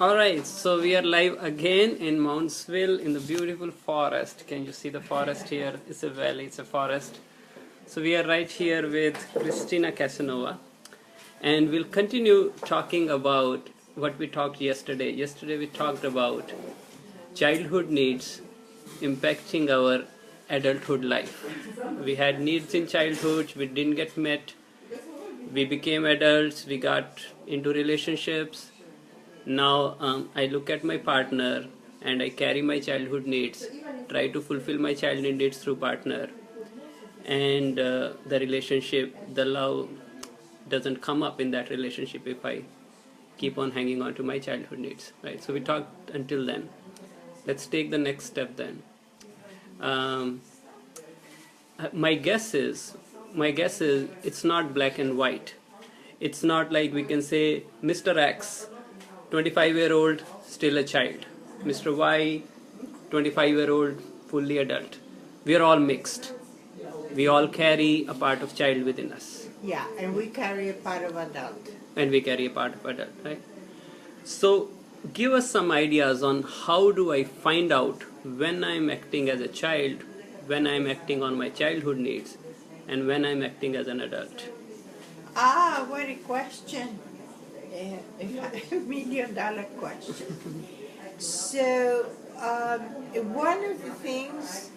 Alright, so we are live again in Mountsville in the beautiful forest. Can you see the forest here? It's a valley, it's a forest. So we are right here with Christina Casanova, and we'll continue talking about what we talked yesterday. Yesterday we talked about childhood needs impacting our adulthood life. We had needs in childhood, we didn't get met. We became adults, we got into relationships. Now I look at my partner and I carry my childhood needs, try to fulfill my childhood needs through partner, and the relationship, the love doesn't come up in that relationship if I keep on hanging on to my childhood needs, right? So we talked until then. Let's take the next step then. Um, my guess is it's not black and white. It's not like we can say Mr. X, 25-year-old, still a child. Mr. Y, 25-year-old, fully adult. We are all mixed. We all carry a part of child within us. Yeah, and we carry a part of adult. And we carry a part of adult, right? So give us some ideas on how do I find out when I'm acting as a child, when I'm acting on my childhood needs, and when I'm acting as an adult. Ah, what a question. $1 million question. So, one of the things,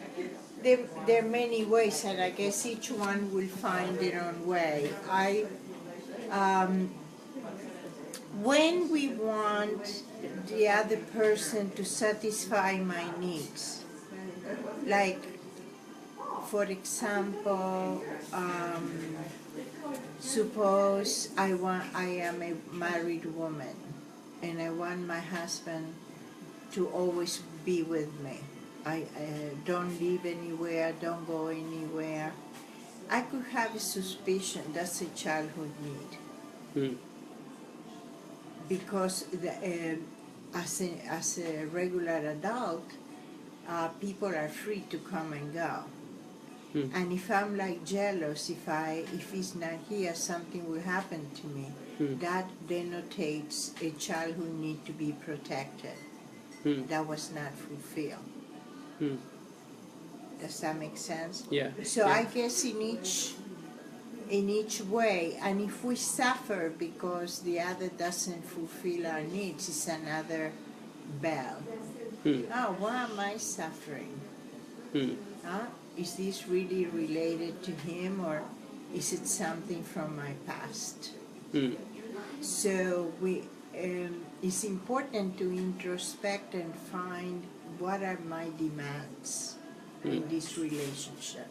there are many ways, and I guess each one will find their own way. When we want the other person to satisfy my needs, like, for example, suppose I am a married woman and I want my husband to always be with me. I don't leave anywhere, don't go anywhere. I could have a suspicion that's a childhood need. Because as a regular adult, people are free to come and go. And if I'm like jealous, if he's not here, something will happen to me. That denotates a childhood need to be protected. That was not fulfilled. Does that make sense? Yeah. So yeah. I guess in each way, and if we suffer because the other doesn't fulfill our needs, it's another bell. Oh, why am I suffering? Huh? Is this really related to him, or is it something from my past? So it's important to introspect and find what are my demands in this relationship.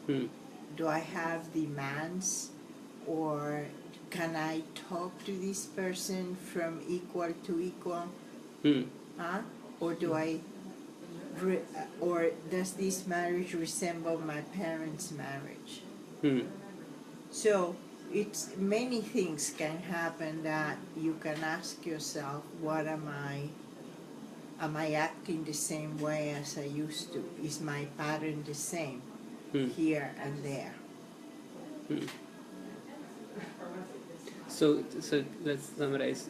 Do I have demands, or can I talk to this person from equal to equal? Or do or does this marriage resemble my parents' marriage? So it's many things can happen that you can ask yourself, what am I? Am I acting the same way as I used to? Is my pattern the same here and there? So let's summarize.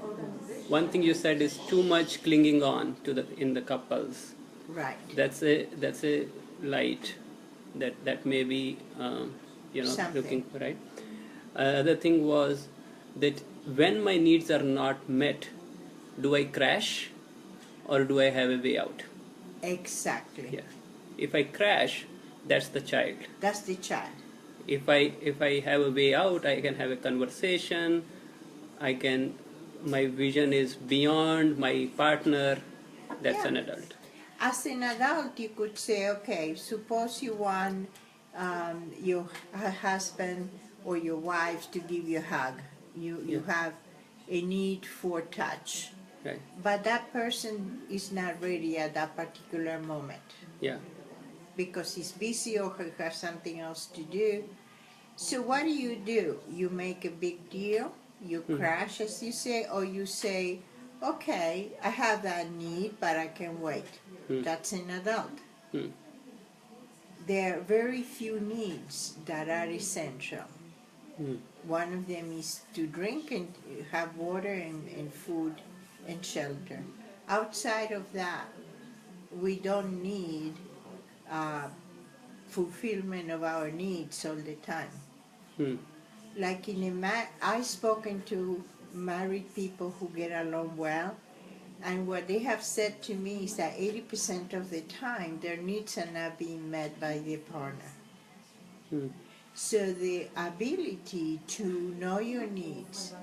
One thing you said is too much clinging on to in the couples. Right. That's a light that may be Something. looking right. Other thing was that when my needs are not met, do I crash or do I have a way out? Exactly. Yeah. If I crash, that's the child. That's the child. If I have a way out, I can have a conversation. My vision is beyond my partner. That's an adult. As an adult, you could say, okay, suppose you want your husband or your wife to give you a hug. You have a need for touch. Right. But that person is not ready at that particular moment. Yeah. Because he's busy or he has something else to do. So what do? You make a big deal, you crash, as you say, or you say, okay, I have that need, but I can wait. That's an adult. There are very few needs that are essential. One of them is to drink and have water and food and shelter. Outside of that, we don't need fulfillment of our needs all the time. Like I've spoken to married people who get along well, and what they have said to me is that 80% of the time their needs are not being met by their partner. So the ability to know your needs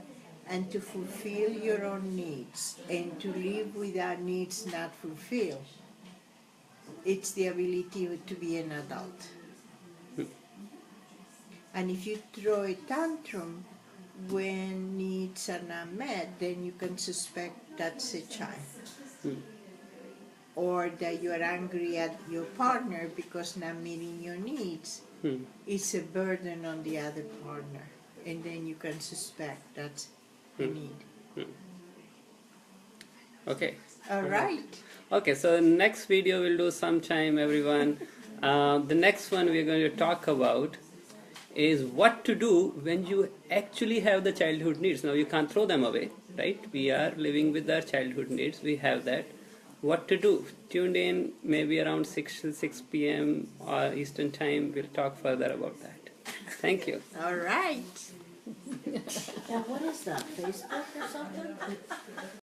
and to fulfill your own needs and to live without needs not fulfilled, it's the ability to be an adult. And if you throw a tantrum when needs are not met, then you can suspect that's a child. Or that you are angry at your partner because not meeting your needs. It's a burden on the other partner. And then you can suspect that's a need. Okay. All right. Okay, so next video we'll do sometime, everyone. The next one we're going to talk about is what to do when you actually have the childhood needs. Now you can't throw them away, right? We are living with our childhood needs. We have that. What to do? Tuned in maybe around 6 p.m. Eastern time. We'll talk further about that. Thank you. All right. Now, what is that, Facebook or something?